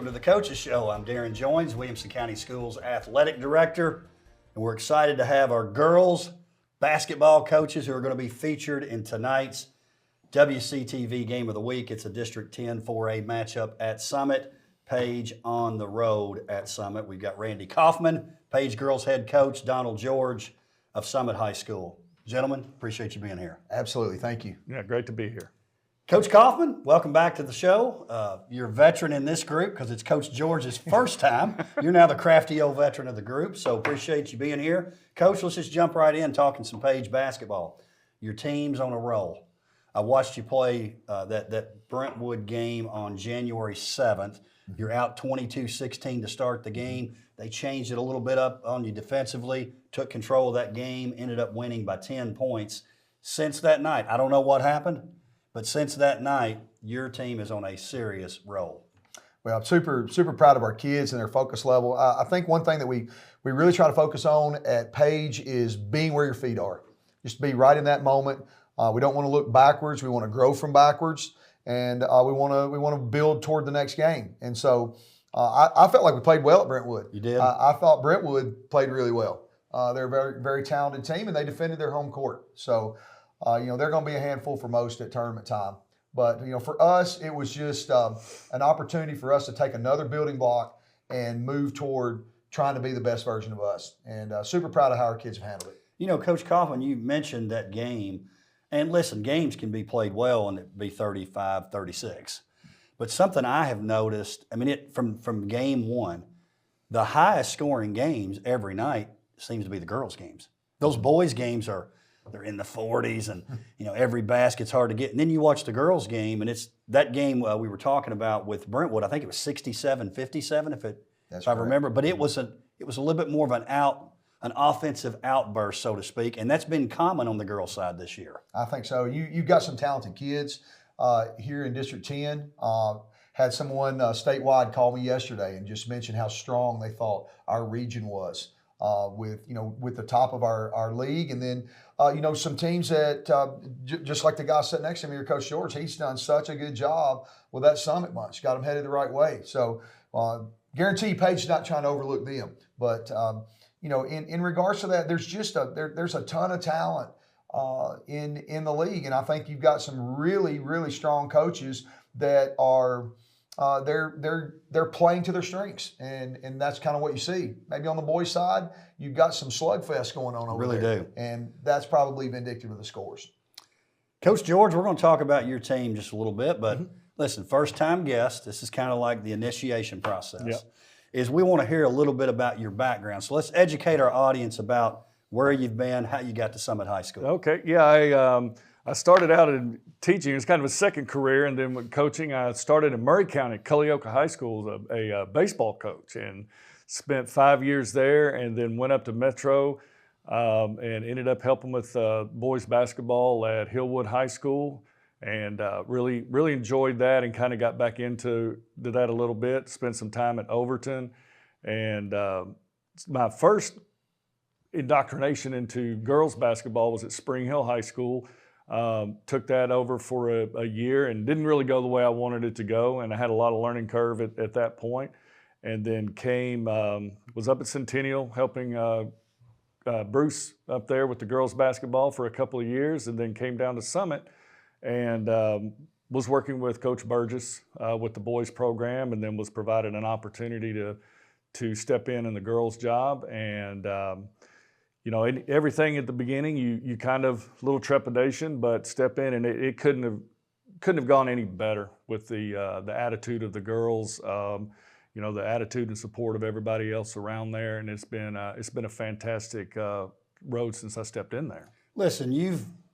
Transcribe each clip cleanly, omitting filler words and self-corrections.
Welcome to the Coaches Show. I'm Darrin Joins, Williamson County Schools Athletic Director, and we're excited to have our girls basketball coaches who are going to be featured in tonight's WCTV Game of the Week. It's a District 10 4A matchup at Summit, Page on the road at Summit. We've got Randy Kaufman, Page girls head coach, Donald George of Summit High School. Gentlemen, appreciate you being here. Absolutely, thank you. Yeah, great to be here. Coach Kaufman, welcome back to the show. You're a veteran in this group because it's Coach George's first time. You're now the crafty old veteran of the group, so appreciate you being here. Coach, let's just jump right in talking some Page basketball. Your team's on a roll. I watched you play that Brentwood game on January 7th. You're out 22-16 to start the game. They changed it a little bit up on you defensively, took control of that game, ended up winning by 10 points. Since that night, I don't know what happened, but since that night, your team is on a serious roll. Well, I'm super proud of our kids and their focus level. I think one thing that we really try to focus on at Page is being where your feet are. Just be right in that moment. We don't want to look backwards. We want to grow from backwards, and we want to build toward the next game. And so I felt like we played well at Brentwood. You did? I thought Brentwood played really well. They're a very, very talented team, and they defended their home court. So, they're going to be a handful for most at tournament time. But, for us, it was just an opportunity for us to take another building block and move toward trying to be the best version of us. And super proud of how our kids have handled it. Coach Kaufman, you mentioned that game. And listen, games can be played well and it be 35-36. But something I have noticed, from game one, the highest scoring games every night seems to be the girls' games. Those boys' games they're in the 40s, and every basket's hard to get. And then you watch the girls' game, and it's that game we were talking about with Brentwood. I think it was 67-57, if I remember. But it was a little bit more of an offensive outburst, so to speak, and that's been common on the girls' side this year. I think so. You've got some talented kids here in District 10. Had someone statewide call me yesterday and just mention how strong they thought our region was with the top of our league. And then, some teams that, just like the guy sitting next to me here, Coach George, he's done such a good job with that Summit bunch, got them headed the right way. So guarantee Paige is not trying to overlook them. But, in regards to that, there's just there's a ton of talent in the league. And I think you've got some really, really strong coaches that are they're playing to their strengths, and that's kind of what you see. Maybe on the boys' side, you've got some slugfest going on over there. Really do. And that's probably vindictive of the scores. Coach George, we're going to talk about your team just a little bit, but listen, first-time guest, this is kind of like the initiation process. Yep. Is we want to hear a little bit about your background. So let's educate our audience about where you've been, how you got to Summit High School. Okay, yeah, I started out in teaching. It's kind of a second career, and then with coaching, I started in Murray County, Culleoka High School, as a baseball coach, and spent 5 years there, and then went up to Metro and ended up helping with boys basketball at Hillwood High School, and really enjoyed that, and kind of got back into that a little bit. Spent some time at Overton, and my first indoctrination into girls basketball was at Spring Hill High School. Took that over for a year and didn't really go the way I wanted it to go, and I had a lot of learning curve at that point. And then was up at Centennial helping Bruce up there with the girls basketball for a couple of years, and then came down to Summit and was working with Coach Burgess with the boys program, and then was provided an opportunity to step in the girls job. And everything at the beginning, you kind of little trepidation, but step in, and it couldn't have gone any better with the attitude of the girls, the attitude and support of everybody else around there, and it's been a fantastic road since I stepped in there. Listen,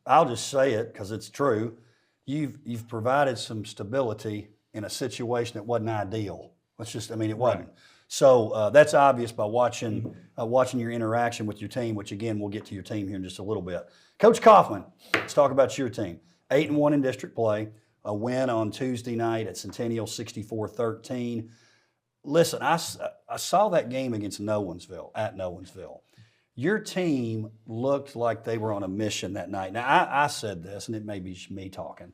I'll just say it because it's true. You've provided some stability in a situation that wasn't ideal. It wasn't. Right. So that's obvious by watching your interaction with your team, which again, we'll get to your team here in just a little bit. Coach Kaufman, let's talk about your team. 8-1 in district play, a win on Tuesday night at Centennial, 64-13. Listen, I saw that game against Nowensville. Your team looked like they were on a mission that night. Now, I said this, and it may be me talking.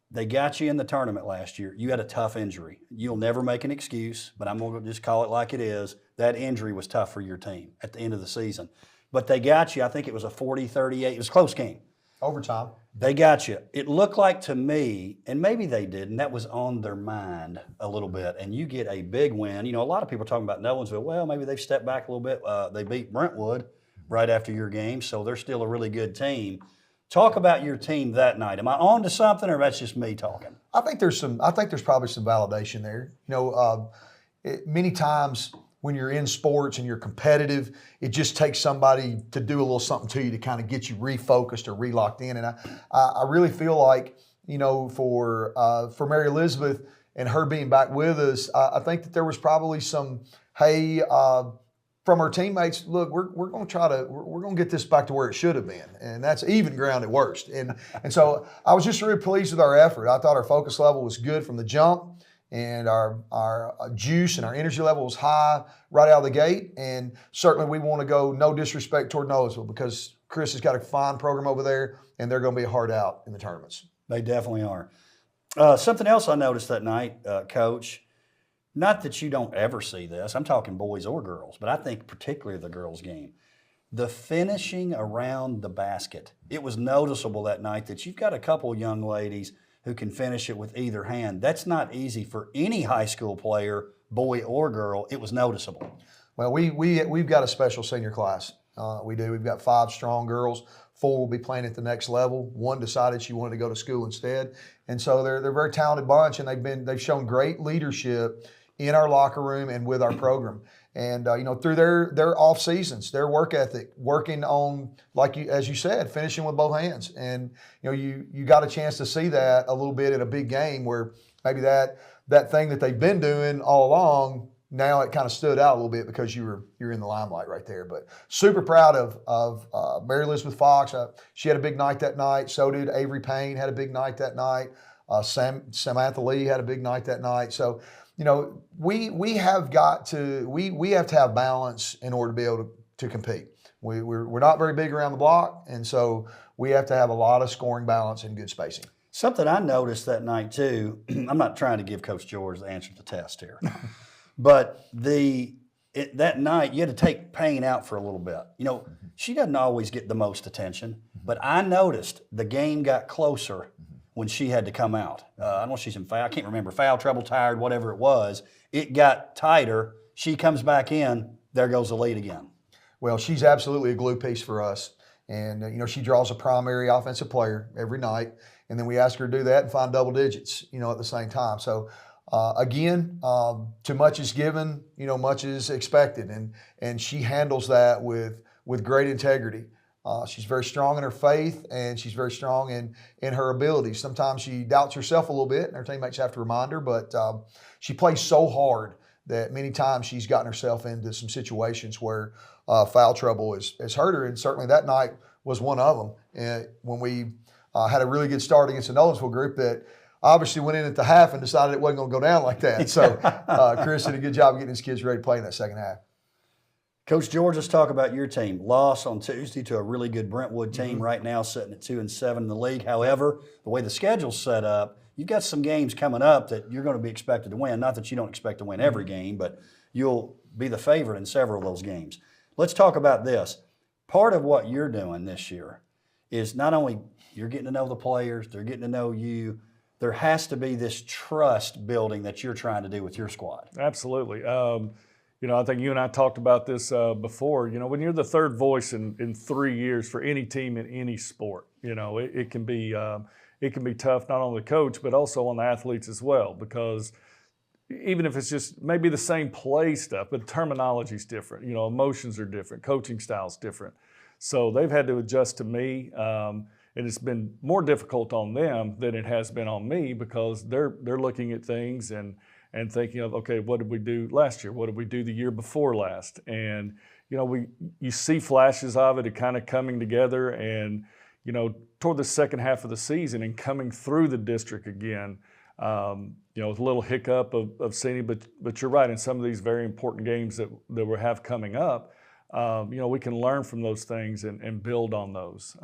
they got you in the tournament last year. You had a tough injury. You'll never make an excuse, but I'm going to just call it like it is. That injury was tough for your team at the end of the season. But they got you, I think it was a 40-38. It was a close game. Overtime. They got you. It looked like to me, and maybe they didn't, that was on their mind a little bit. And you get a big win. You know, a lot of people are talking about Nolensville. Well, maybe they've stepped back a little bit. They beat Brentwood right after your game, so they're still a really good team. Talk about your team that night. Am I on to something, or that's just me talking? I think there's probably some validation there. You know, many times when you're in sports and you're competitive, it just takes somebody to do a little something to you to kind of get you refocused or relocked in. And I really feel like, you know, for Mary Elizabeth and her being back with us, I think that there was probably some, hey, from her teammates, look, we're going to get this back to where it should have been, and that's even ground at worst. And so I was just really pleased with our effort. I thought our focus level was good from the jump, and our juice and our energy level was high right out of the gate. And certainly we want to go, no disrespect toward Nolensville, because Chris has got a fine program over there, and they're going to be a hard out in the tournaments. They definitely are. Something else I noticed that night, Coach. Not that you don't ever see this. I'm talking boys or girls, but I think particularly the girls' game. The finishing around the basket. It was noticeable that night that you've got a couple young ladies who can finish it with either hand. That's not easy for any high school player, boy or girl. It was noticeable. Well, we've got a special senior class. We do. We've got 5 strong girls. 4 will be playing at the next level. 1 decided she wanted to go to school instead, and so they're a very talented bunch, and they've shown great leadership in our locker room and with our program. And you know, through their off seasons, their work ethic, working on, as you said, finishing with both hands. And you know, you got a chance to see that a little bit in a big game where maybe that thing that they've been doing all along, now it kind of stood out a little bit because you're in the limelight right there. But super proud of Mary Elizabeth Fox. She had a big night that night. So did Avery Payne, had a big night that night. Samantha Lee had a big night that night. So, you know, we have to have balance in order to be able to compete. We're not very big around the block, and so we have to have a lot of scoring balance and good spacing. Something I noticed that night too, I'm not trying to give Coach George the answer to the test here, but that night you had to take Payne out for a little bit. You know, she doesn't always get the most attention, but I noticed the game got closer when she had to come out. I don't know if she's in foul, I can't remember, foul trouble, tired, whatever it was. It got tighter. She comes back in, there goes the lead again. Well, she's absolutely a glue piece for us. And, you know, she draws a primary offensive player every night. And then we ask her to do that and find double digits, you know, at the same time. So, again, too much is given, you know, much is expected. And she handles that with great integrity. She's very strong in her faith, and she's very strong in her abilities. Sometimes she doubts herself a little bit, and her teammates have to remind her, but she plays so hard that many times she's gotten herself into some situations where foul trouble has hurt her, and certainly that night was one of them. And when we had a really good start against the Nolensville group that obviously went in at the half and decided it wasn't going to go down like that. So Chris did a good job of getting his kids ready to play in that second half. Coach George, let's talk about your team. Loss on Tuesday to a really good Brentwood team right now, sitting at 2-7 in the league. However, the way the schedule's set up, you've got some games coming up that you're going to be expected to win. Not that you don't expect to win every game, but you'll be the favorite in several of those games. Let's talk about this. Part of what you're doing this year is not only you're getting to know the players, they're getting to know you. There has to be this trust building that you're trying to do with your squad. Absolutely. You know, I think you and I talked about this before. You know, when you're the third voice in 3 years for any team in any sport, you know, it can be tough not on the coach but also on the athletes as well, because even if it's just maybe the same play stuff, but terminology's different. You know, emotions are different, coaching style's different. So they've had to adjust to me, and it's been more difficult on them than it has been on me, because they're looking at things and thinking of, okay, what did we do last year? What did we do the year before last? And, you know, you see flashes of it kind of coming together, and, you know, toward the second half of the season and coming through the district again, you know, with a little hiccup of seeing it, but you're right, in some of these very important games that we have coming up, you know, we can learn from those things and build on those.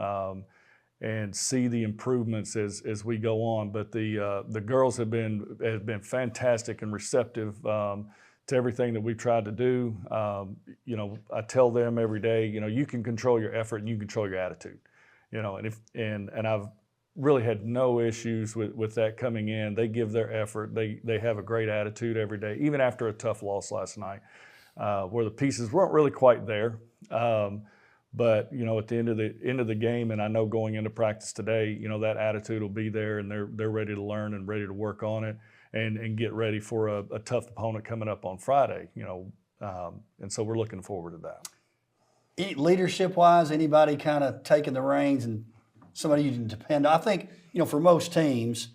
and see the improvements as we go on. But the girls have been fantastic and receptive to everything that we've tried to do. I tell them every day, you can control your effort and you can control your attitude. And I've really had no issues with that coming in. They give their effort. They have a great attitude every day, even after a tough loss last night, where the pieces weren't really quite there. But at the end of the game, and I know going into practice today, that attitude will be there, and they're ready to learn and ready to work on it, and get ready for a tough opponent coming up on Friday. And so we're looking forward to that. Leadership-wise, anybody kind of taking the reins and somebody you can depend on? I think for most teams,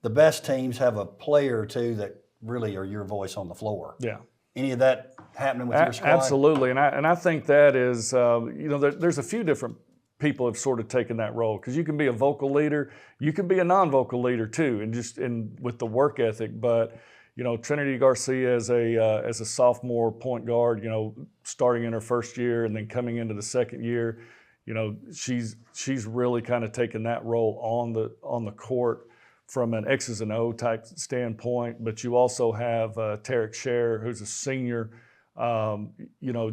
the best teams have a player or two that really are your voice on the floor. Yeah. Any of that happening with your squad? Absolutely, and I think that is there's a few different people have sort of taken that role, because you can be a vocal leader, you can be a non-vocal leader too, and with the work ethic. But Trinity Garcia as a sophomore point guard, starting in her first year and then coming into the second year, she's really kind of taken that role on the court from an X's and O type standpoint. But you also have Tarek Sher, who's a senior,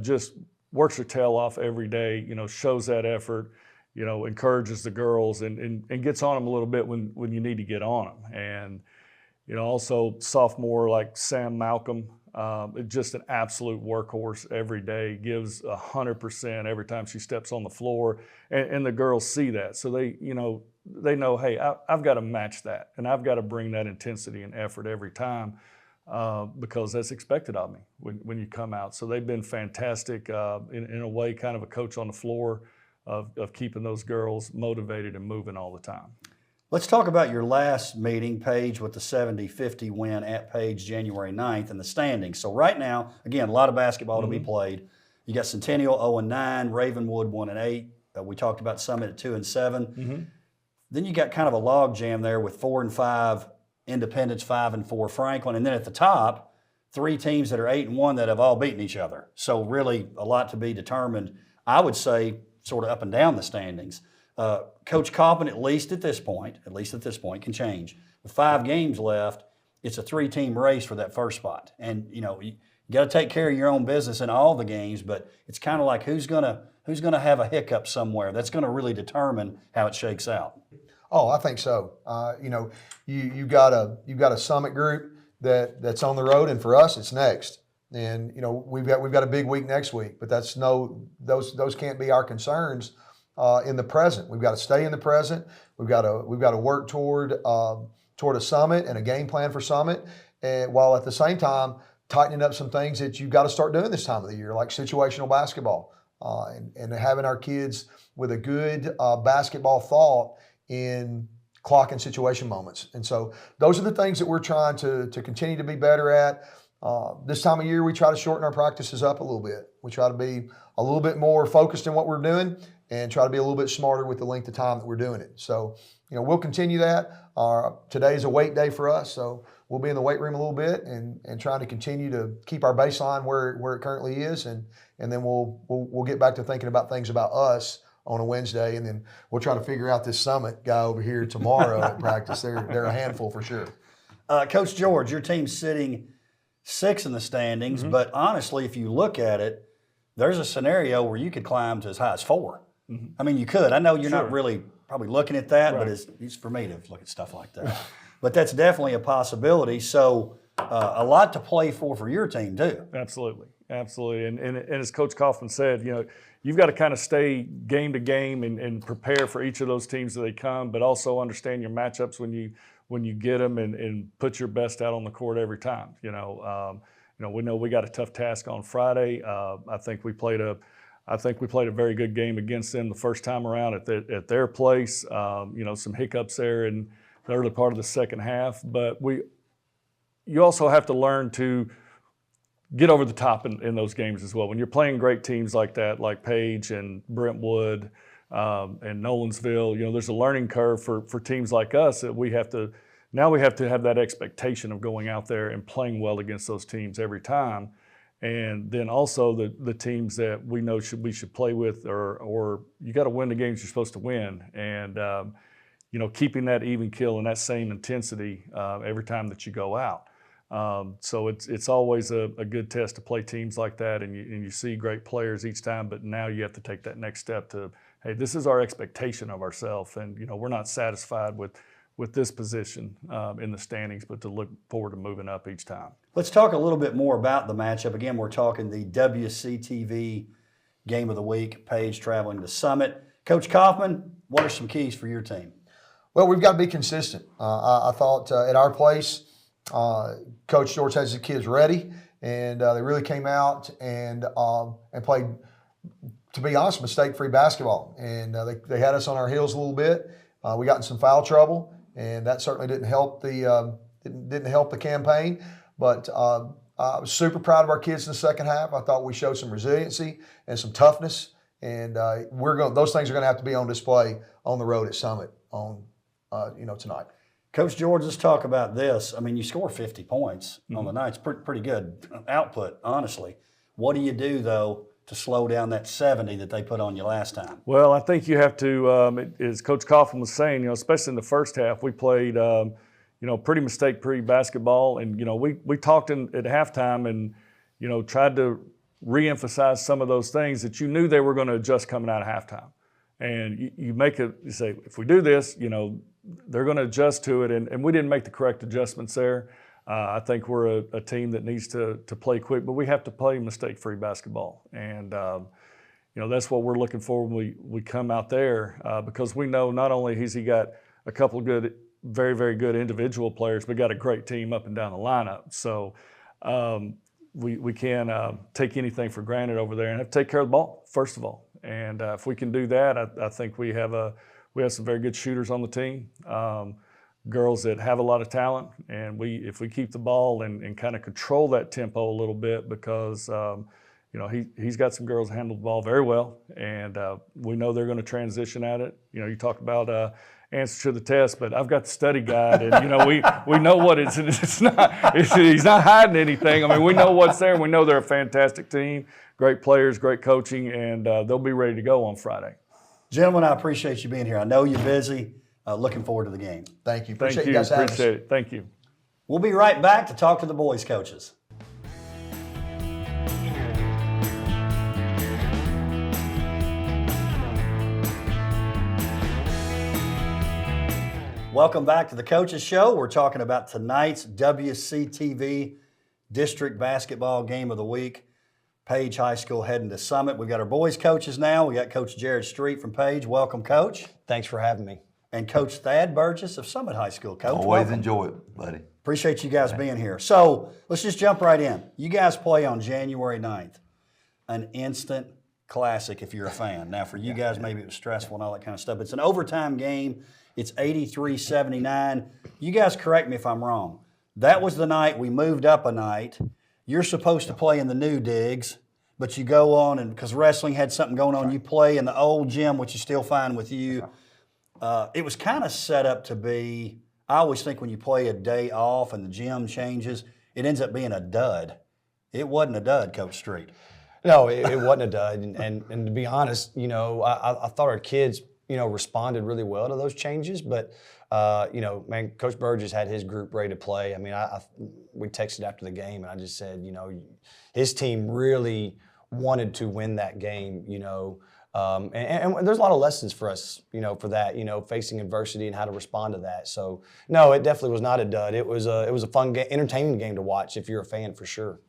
just works her tail off every day, shows that effort, encourages the girls and gets on them a little bit when you need to get on them. And, also sophomore like Sam Malcolm, just an absolute workhorse every day, gives 100% every time she steps on the floor, and the girls see that. So they know, hey, I've got to match that, and I've got to bring that intensity and effort every time, because that's expected of me when you come out. So they've been fantastic in a way, kind of a coach on the floor of keeping those girls motivated and moving all the time. Let's talk about your last meeting, Page, with the 70-50 win at Page January 9th and the standings. So right now, again, a lot of basketball to be played. You got Centennial 0-9, Ravenwood 1-8. We talked about Summit at 2-7. Then you got kind of a log jam there with 4-5, Independence 5-4, Franklin. And then at the top, 3 teams that are 8-1 that have all beaten each other. So really a lot to be determined, I would say, sort of up and down the standings. Coach Coffin, at least at this point, can change. With 5 games left, it's a 3-team race for that first spot. And, you got to take care of your own business in all the games, but it's kind of like who's gonna have a hiccup somewhere. That's going to really determine how it shakes out. Oh, I think so. You got a Summit group that's on the road, and for us, it's next. And we've got a big week next week, but those can't be our concerns. In the present, we've got to stay in the present. We've got to work toward a Summit and a game plan for Summit, and while at the same time tightening up some things that you've got to start doing this time of the year, like situational basketball, and having our kids with a good basketball thought in clock and situation moments. And so those are the things that we're trying to continue to be better at. This time of year, we try to shorten our practices up a little bit. We try to be a little bit more focused in what we're doing and try to be a little bit smarter with the length of time that we're doing it. So, we'll continue that. Today's a weight day for us, so we'll be in the weight room a little bit and trying to continue to keep our baseline where it currently is, and then we'll get back to thinking about things about us on a Wednesday, and then we'll try to figure out this Summit guy over here tomorrow at practice. They're a handful for sure. Coach George, your team's sitting 6 in the standings, but honestly, if you look at it, there's a scenario where you could climb to as high as 4. I mean, you could. I know you're not really probably looking at that, but it's for me to look at stuff like that. But that's definitely a possibility. So a lot to play for your team too. Absolutely. And as Coach Kaufman said, you've got to kind of stay game to game and prepare for each of those teams as they come, but also understand your matchups when you get them and put your best out on the court every time. We know we got a tough task on Friday. I think we played a very good game against them the first time around at their place. Some hiccups there in the early part of the second half, but you also have to learn to get over the top in those games as well. When you're playing great teams like that, like Page and Brentwood and Nolensville, there's a learning curve for teams like us that we have to have that expectation of going out there and playing well against those teams every time. and then also the teams that we know we should play with, or you got to win the games you're supposed to win, and keeping that even kill and that same intensity every time that you go out. So it's always a good test to play teams like that, and you see great players each time. But now you have to take that next step to, hey, this is our expectation of ourselves, and we're not satisfied with this position in the standings, but to look forward to moving up each time. Let's talk a little bit more about the matchup. Again, we're talking the WCTV Game of the Week, Page traveling to Summit. Coach Kaufman, what are some keys for your team? Well, we've got to be consistent. I thought at our place, Coach George has his kids ready, and they really came out and played, to be honest, mistake-free basketball. And they had us on our heels a little bit. We got in some foul trouble, and that certainly didn't help the campaign. But I was super proud of our kids in the second half. I thought we showed some resiliency and some toughness, and those things are going to have to be on display on the road at Summit tonight. Coach George, let's talk about this. I mean, you score 50 points on the night. It's pretty good output, honestly. What do you do, though, to slow down that 70 that they put on you last time? Well, I think you have to, as Coach Kaufman was saying, especially in the first half, we played, pretty mistake-free basketball. And, we talked at halftime and, tried to reemphasize some of those things that you knew they were going to adjust coming out of halftime. And you say, if we do this, they're going to adjust to it. And we didn't make the correct adjustments there. I think we're a team that needs to play quick, but we have to play mistake-free basketball. And, that's what we're looking for when we come out there, because we know not only has he got a couple of good, very, very good individual players, but got a great team up and down the lineup. So we can't take anything for granted over there and have to take care of the ball, first of all. And if we can do that, I think we have some very good shooters on the team. Girls that have a lot of talent, and if we keep the ball and kind of control that tempo a little bit, because he's got some girls that handle the ball very well, and we know they're going to transition at it. You talk about answer to the test, but I've got the study guide, and we know what it's not. He's not hiding anything. I mean, we know what's there, and we know they're a fantastic team, great players, great coaching, and they'll be ready to go on Friday. Gentlemen, I appreciate you being here. I know you're busy. Looking forward to the game. Thank you. Appreciate you guys having us. Appreciate it. Thank you. We'll be right back to talk to the boys' coaches. Welcome back to the Coaches Show. We're talking about tonight's WCTV District Basketball Game of the Week. Page High School heading to Summit. We've got our boys' coaches now. We got Coach Jared Street from Page. Welcome, Coach. Thanks for having me. And Coach Thad Burgess of Summit High School. Coach, always welcome. Enjoy it, buddy. Appreciate you guys being here. So let's just jump right in. You guys play on January 9th. An instant classic if you're a fan. Now for you guys, maybe it was stressful and all that kind of stuff. It's an overtime game. It's 83-79. You guys correct me if I'm wrong. That was the night we moved up a night. You're supposed to play in the new digs, but you go on, and because wrestling had something going on, you play in the old gym, which is still fine with you. It was kind of set up to be, I always think when you play a day off and the gym changes, it ends up being a dud. It wasn't a dud, Coach Street. No, it wasn't a dud. And to be honest, I thought our kids, responded really well to those changes. But, Coach Burgess had his group ready to play. I mean, we texted after the game, and I just said, his team really wanted to win that game, and there's a lot of lessons for us, for that, facing adversity and how to respond to that. So, no, it definitely was not a dud. It was a fun game, entertaining game to watch if you're a fan, for sure.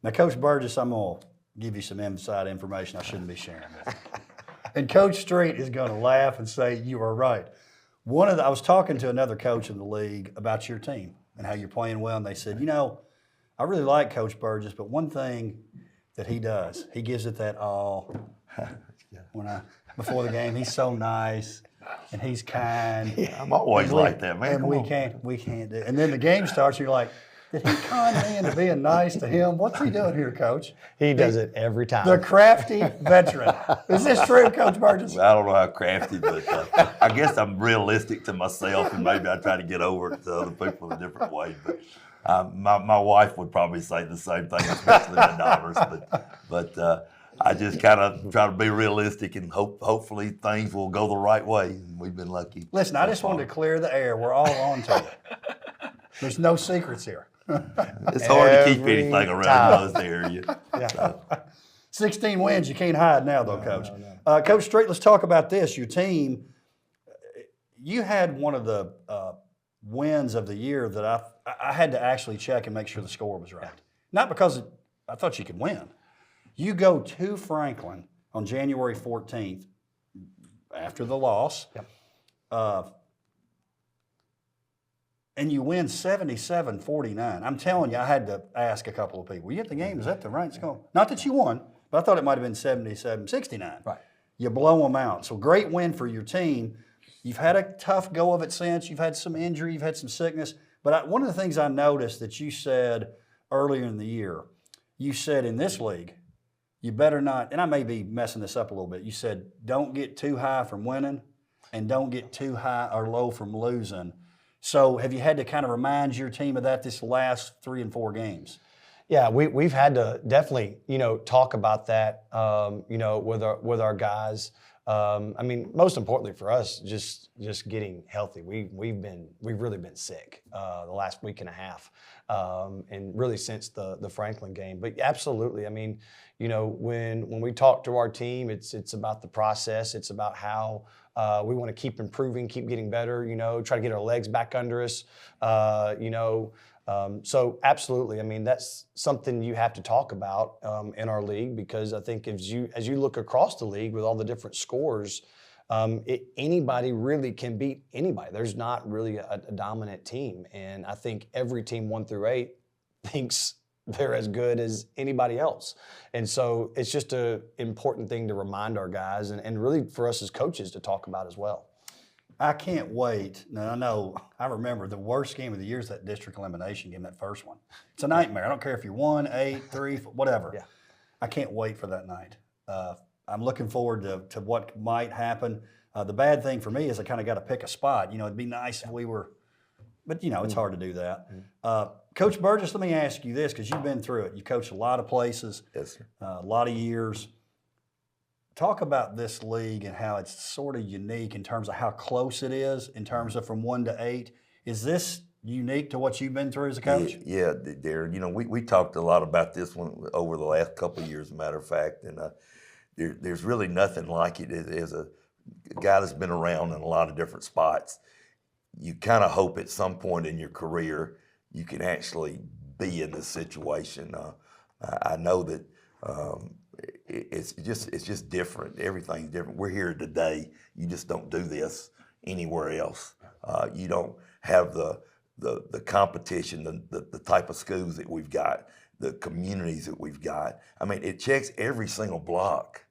Now, Coach Burgess, I'm going to give you some inside information I shouldn't be sharing with you. And Coach Street is going to laugh and say, you are right. I was talking to another coach in the league about your team and how you're playing well, and they said, I really like Coach Burgess, but one thing that he does, he gives it that all. Before the game, he's so nice and he's kind. Yeah, I'm always like that, man. And we can't do it. And then the game starts, you're like, did he con me into being nice to him? What's he doing here, Coach? He does it every time. The crafty veteran. Is this true, Coach Burgess? Well, I don't know how crafty, but I guess I'm realistic to myself, and maybe I try to get over it to other people in a different way. But My wife would probably say the same thing, especially my daughters. But I just kind of try to be realistic and hopefully things will go the right way. And we've been lucky. Listen, I just wanted to clear the air. We're all on to it. There's no secrets here. It's hard to keep Every anything around time. those area. Yeah. 16 wins, you can't hide now, though, Coach. Coach Street, let's talk about this. Your team, you had one of the wins of the year that I had to actually check and make sure the score was right. Not because I thought you could win. You go to Franklin on January 14th after the loss, and you win 77-49. I'm telling you, I had to ask a couple of people, were you at the game? Is that the right score? Not that you won, but I thought it might have been 77-69. Right. You blow them out. So great win for your team. You've had a tough go of it since. You've had some injury. You've had some sickness. But one of the things I noticed that you said earlier in the year, you said in this league, you better not, and I may be messing this up a little bit, you said don't get too high from winning and don't get too high or low from losing. So have you had to kind of remind your team of that this last 3 and 4 games? Yeah, we've had to definitely, talk about that, with our guys. I mean, most importantly for us, just getting healthy. We've really been sick the last week and a half, and really since the Franklin game. But absolutely, I mean, when we talk to our team, it's about the process. It's about how we want to keep improving, keep getting better. Try to get our legs back under us. So absolutely, I mean, that's something you have to talk about in our league, because I think as you look across the league with all the different scores, anybody really can beat anybody. There's not really a dominant team, and I think every team 1 through 8 thinks they're as good as anybody else. And so it's just an important thing to remind our guys and really for us as coaches to talk about as well. I can't wait. Now, I remember the worst game of the year is that district elimination game, that first one. It's a nightmare. I don't care if you're 1, 8, 3, whatever. Yeah. I can't wait for that night. I'm looking forward to what might happen. The bad thing for me is I kind of got to pick a spot. It'd be nice if we were, but it's hard to do that. Coach Burgess, let me ask you this, because you've been through it. You coached a lot of places. Yes, sir. A lot of years. Talk about this league and how it's sort of unique in terms of how close it is in terms of from 1 to 8. Is this unique to what you've been through as a coach? Yeah, Darrin. We talked a lot about this one over the last couple of years, as a matter of fact, and there's really nothing like it. As a guy that's been around in a lot of different spots, you kind of hope at some point in your career you can actually be in this situation. I know that it's just different. Everything's different. We're here today. You just don't do this anywhere else. You don't have the competition, the type of schools that we've got, the communities that we've got. I mean, it checks every single block,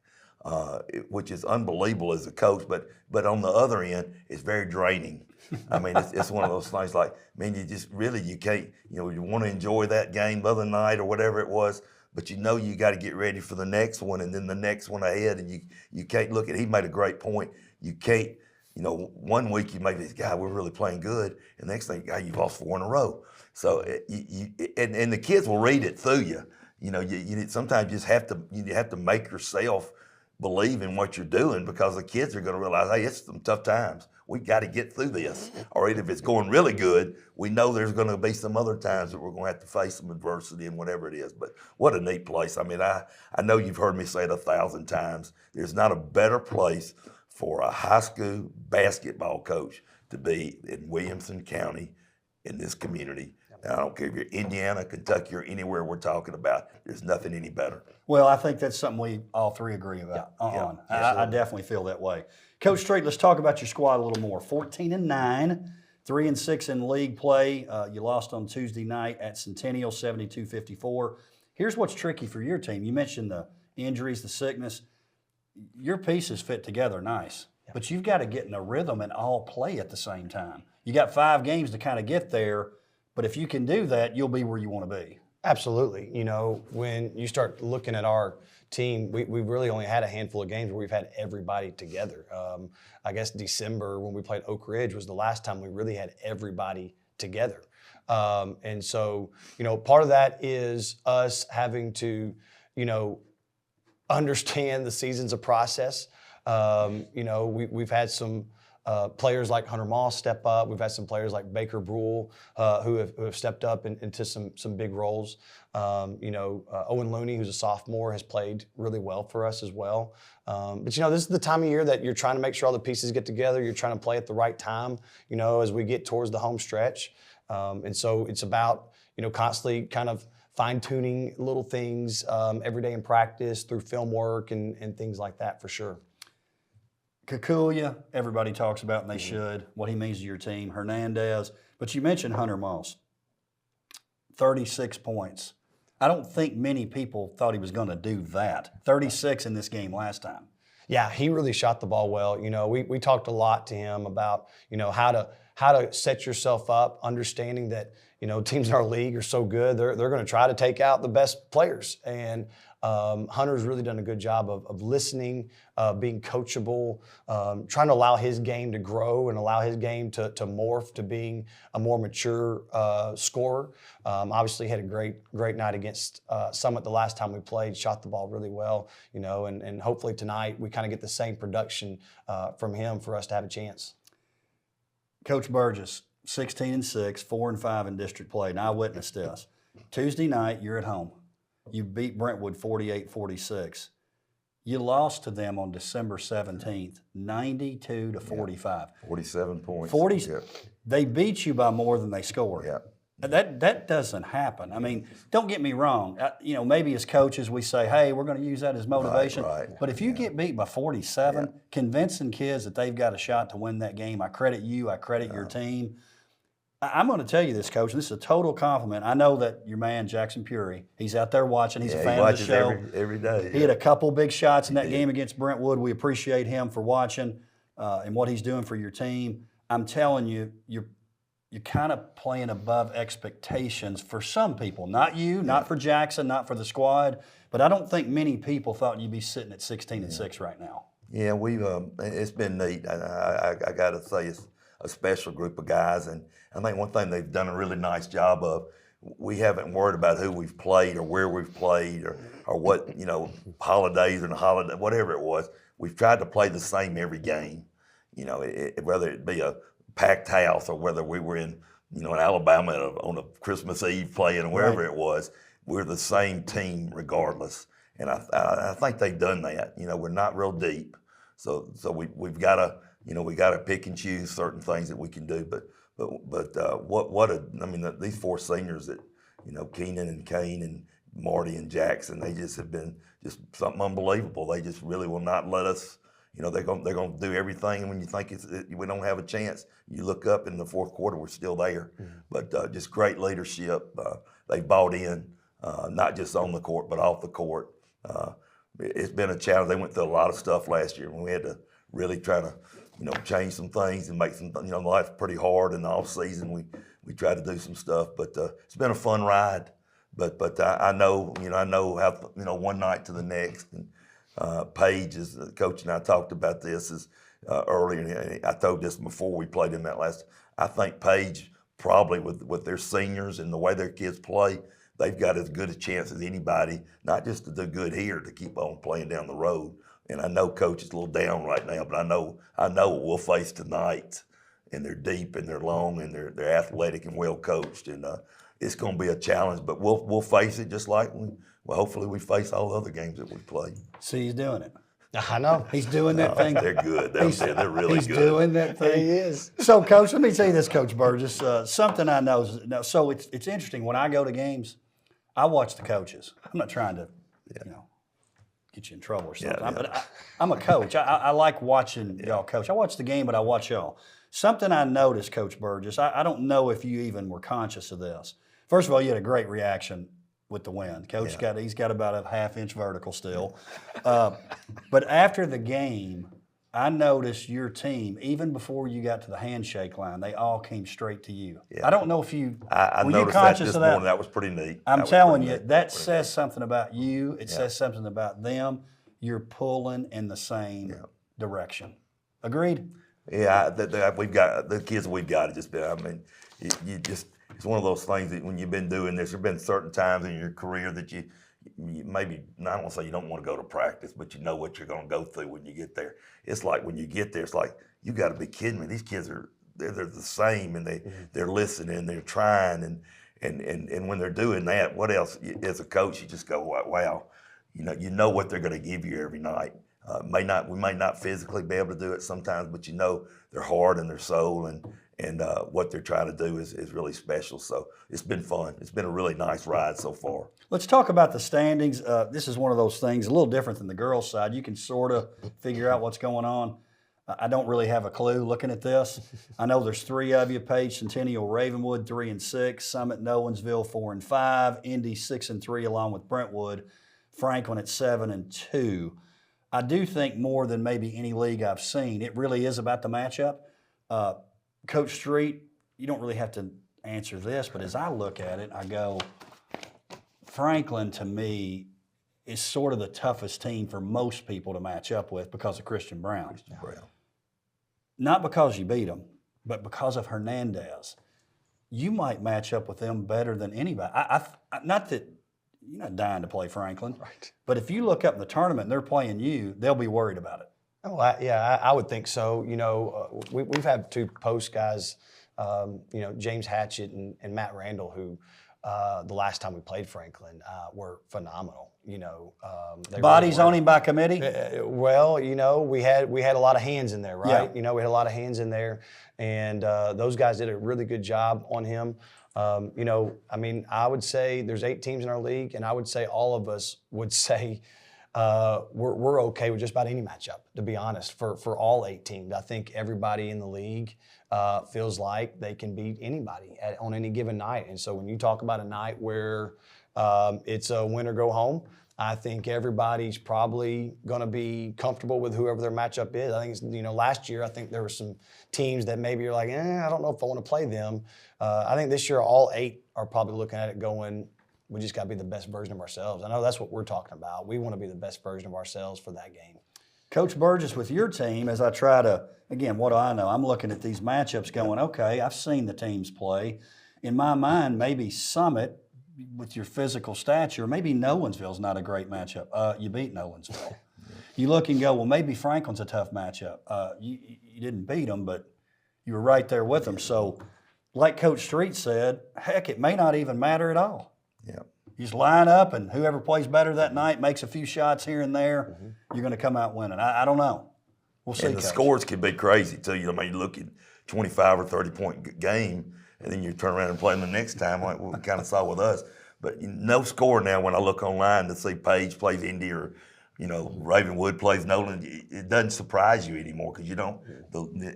which is unbelievable as a coach. But on the other end, it's very draining. I mean, it's one of those things like, you just really, you can't, you want to enjoy that game the other night or whatever it was, but you got to get ready for the next one and then the next one ahead, and you can't look at, he made a great point, you can't, 1 week you make this, God, we're really playing good, and the next thing, God, you've lost 4 in a row. So, and the kids will read it through you. You sometimes you have to make yourself believe in what you're doing, because the kids are going to realize, hey, it's some tough times. We got to get through this. Or if it's going really good, we know there's going to be some other times that we're going to have to face some adversity and whatever it is. But what a neat place. I mean, I know you've heard me say it 1,000 times. There's not a better place for a high school basketball coach to be in Williamson County in this community. And I don't care if you're Indiana, Kentucky, or anywhere we're talking about. There's nothing any better. Well, I think that's something we all three agree about. I definitely feel that way. Coach Street, let's talk about your squad a little more. 14-9, 3-6 in league play. You lost on Tuesday night at Centennial, 72-54. Here's what's tricky for your team. You mentioned the injuries, the sickness. Your pieces fit together nice, but you've got to get in a rhythm and all play at the same time. You got 5 games to kind of get there, but if you can do that, you'll be where you want to be. Absolutely. When you start looking at our team, we've really only had a handful of games where we've had everybody together. I guess December when we played Oak Ridge was the last time we really had everybody together. And so, part of that is us having to, understand the season's a process. We've had some players like Hunter Moss step up. We've had some players like Baker Brule who have stepped up into some big roles. Owen Looney, who's a sophomore, has played really well for us as well. But this is the time of year that you're trying to make sure all the pieces get together. You're trying to play at the right time, as we get towards the home stretch. And so it's about, constantly kind of fine-tuning little things every day in practice through film work and things like that for sure. Kikuya, everybody talks about, and they should, what he means to your team. Hernandez, but you mentioned Hunter Moss, 36 points. I don't think many people thought he was going to do that. 36 in this game last time. Yeah, he really shot the ball well. We talked a lot to him about, how to set yourself up, understanding that, teams in our league are so good, they're going to try to take out the best players. And Hunter's really done a good job of listening, being coachable, trying to allow his game to grow and allow his game to morph to being a more mature scorer. Obviously had a great night against Summit the last time we played, shot the ball really well, and hopefully tonight we kind of get the same production from him for us to have a chance. Coach Burgess, 16-6, 4-5 in district play. Now I witnessed this. Tuesday night, you're at home. You beat Brentwood 48-46. You lost to them on December 17th, 92-45. 47 points. 40. Yep. They beat you by more than they scored. Yeah. That doesn't happen. I mean, don't get me wrong. Maybe as coaches we say, hey, we're going to use that as motivation. Right. But if you get beat by 47, convincing kids that they've got a shot to win that game, I credit you, I credit your team. I'm going to tell you this, Coach, and this is a total compliment. I know that your man, Jackson Puri, he's out there watching. He's a fan of the show. Every day. He had a couple big shots in that game against Brentwood. We appreciate him for watching and what he's doing for your team. I'm telling you, you're kind of playing above expectations for some people. Not you, not for Jackson, not for the squad, but I don't think many people thought you'd be sitting at 16-6 right now. Yeah, it's been neat. I got to say it's a special group of guys, and I think one thing they've done a really nice job of, we haven't worried about who we've played or where we've played or what, holidays and whatever it was. We've tried to play the same every game, whether it be a packed house or whether we were in Alabama on a Christmas Eve playing or wherever it was. We're the same team regardless, and I think they've done that. We're not real deep, so we've got to pick and choose certain things that we can do. But these four seniors that Keenan and Kane and Marty and Jackson, they just have been just something unbelievable. They just really will not let us. They're going to do everything, and when you think we don't have a chance, you look up in the fourth quarter, we're still there. Mm-hmm. But just great leadership. They bought in, not just on the court, but off the court. It's been a challenge. They went through a lot of stuff last year, and we had to really try to, change some things and make some, life's pretty hard in the off season. We tried to do some stuff, but it's been a fun ride. But I know how, one night to the next. And, Paige, as the coach and I talked about this earlier, and I told this before we played in that last. I think Paige probably with their seniors and the way their kids play, they've got as good a chance as anybody, not just to do good here, to keep on playing down the road. And I know Coach is a little down right now, but I know what we'll face tonight. And they're deep and they're long and they're athletic and well coached, and it's going to be a challenge, but we'll face it just like hopefully we face all the other games that we play. See, he's doing it. I know. He's doing that thing. They're good. They're really he's good. He's doing that thing. He is. So, Coach, let me tell you this, Coach Burgess. Something I know is, so it's interesting. When I go to games, I watch the coaches. I'm not trying to, get you in trouble or something. Yeah. But I'm a coach. I like watching y'all coach. I watch the game, but I watch y'all. Something I noticed, Coach Burgess, I don't know if you even were conscious of this. First of all, you had a great reaction with the wind. Coach he's got about a half-inch vertical still. But after the game, I noticed your team, even before you got to the handshake line, they all came straight to you. Yeah. I don't know if you I were noticed you conscious that this of that? morning. That was pretty neat. I'm telling you, that says something about you. It says something about them. You're pulling in the same direction. Agreed? Yeah, we've got the kids we've got. Just been. I mean, you just it's one of those things that when you've been doing this, there've been certain times in your career that you maybe, I don't want to say you don't want to go to practice, but you know what you're going to go through when you get there. It's like when you get there, it's like, you got to be kidding me. These kids they're the same, and they're listening, they're trying, and when they're doing that, what else? As a coach, you just go, wow, you know what they're going to give you every night. We may not physically be able to do it sometimes, but you know their heart and their soul and what they're trying to do is really special. So it's been fun. It's been a really nice ride so far. Let's talk about the standings. This is one of those things, a little different than the girls' side. You can sort of figure out what's going on. I don't really have a clue looking at this. I know there's 3 of you: Page, Centennial, Ravenwood, 3 and 6, Summit, Nowensville, 4 and 5, Indy, 6 and 3, along with Brentwood, Franklin at 7 and 2. I do think more than maybe any league I've seen, it really is about the matchup. Coach Street, you don't really have to answer this, but as I look at it, I go, Franklin to me is sort of the toughest team for most people to match up with because of Christian Brown. Not because you beat them, but because of Hernandez. You might match up with them better than anybody. Not that you're not dying to play Franklin, Right. but if you look up in the tournament and they're playing you, they'll be worried about it. Oh, I would think so. We've had 2 post guys, James Hatchett and Matt Randall, who the last time we played Franklin were phenomenal. Bodies on him by committee? Well, we had a lot of hands in there, right? Yeah. We had a lot of hands in there, and those guys did a really good job on him. I would say there's 8 teams in our league, and I would say all of us would say we're okay with just about any matchup, to be honest, for all 8 teams. I think everybody in the league feels like they can beat anybody on any given night. And so when you talk about a night where it's a win or go home, I think everybody's probably going to be comfortable with whoever their matchup is. I think, last year, I think there were some teams that maybe you're like, I don't know if I want to play them. I think this year all 8 are probably looking at it going, we just got to be the best version of ourselves. I know that's what we're talking about. We want to be the best version of ourselves for that game. Coach Burgess, with your team, as I try to, again, what do I know? I'm looking at these matchups going, okay, I've seen the teams play. In my mind, maybe Summit, with your physical stature, maybe Nowensville's not a great matchup. You beat Nowensville. You look and go, well, maybe Franklin's a tough matchup. You didn't beat them, but you were right there with them. So, like Coach Street said, heck, it may not even matter at all. Yeah. You just line up, and whoever plays better that night makes a few shots here and there. You're going to come out winning. I don't know. We'll see. And the Coach. scores can be crazy too. You look at 25 or 30-point game, and then you turn around and play them the next time, like we kind of saw with us. But no score now when I look online to see Page plays Indy or, Ravenwood plays Nolan. It doesn't surprise you anymore because you don't.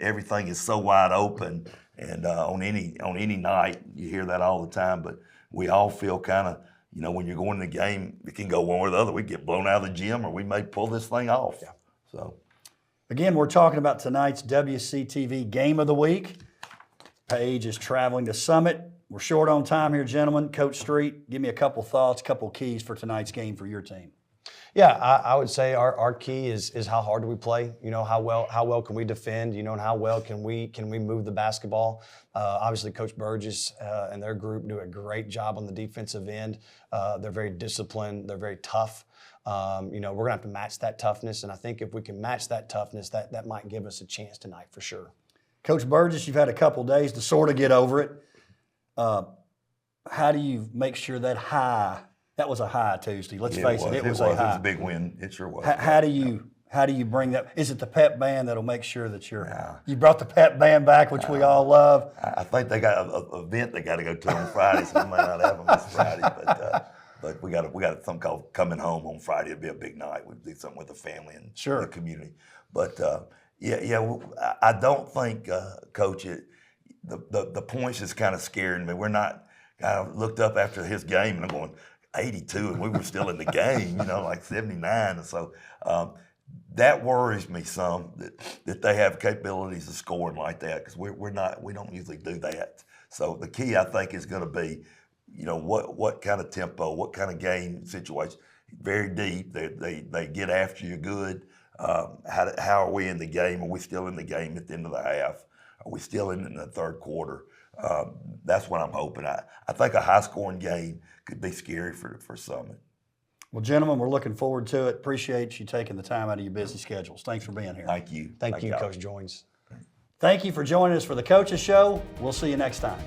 Everything is so wide open, and on any night you hear that all the time. But we all feel kind of, when you're going to the game, it can go one or the other. We get blown out of the gym, or we may pull this thing off. Yeah. So, again, we're talking about tonight's WCTV Game of the Week. Page is traveling to Summit. We're short on time here, gentlemen. Coach Street, give me a couple thoughts, couple keys for tonight's game for your team. Yeah, I would say our key is how hard do we play? How well can we defend? And how well can we move the basketball? Obviously, Coach Burgess and their group do a great job on the defensive end. They're very disciplined. They're very tough. We're gonna have to match that toughness, and I think if we can match that toughness, that might give us a chance tonight for sure. Coach Burgess, you've had a couple days to sort of get over it. How do you make sure that high? That was a high Tuesday. Let's face it, it was a high. It was a big win. It sure was. How do you bring that? Is it the pep band that'll make sure that you brought the pep band back, which we all love? I think they got an event they got to go to on Friday, so we might not have them this Friday. But we got something called Coming Home on Friday. It'll be a big night. We'll do something with the family and the community. But I don't think, Coach, the points just kind of scaring me. We're not. I looked up after his game and I'm going 82, and we were still in the game, like 79, and so that worries me some that they have capabilities of scoring like that because we don't usually do that. So the key I think is going to be, what kind of tempo, what kind of game situation. Very deep. They get after you good. How are we in the game? Are we still in the game at the end of the half? Are we still in the third quarter? That's what I'm hoping. I think a high-scoring game could be scary for Summit. Well, gentlemen, we're looking forward to it. Appreciate you taking the time out of your busy schedules. Thanks for being here. Thank you. Thank you, y'all. Coach Joins. Thank you for joining us for the Coaches Show. We'll see you next time.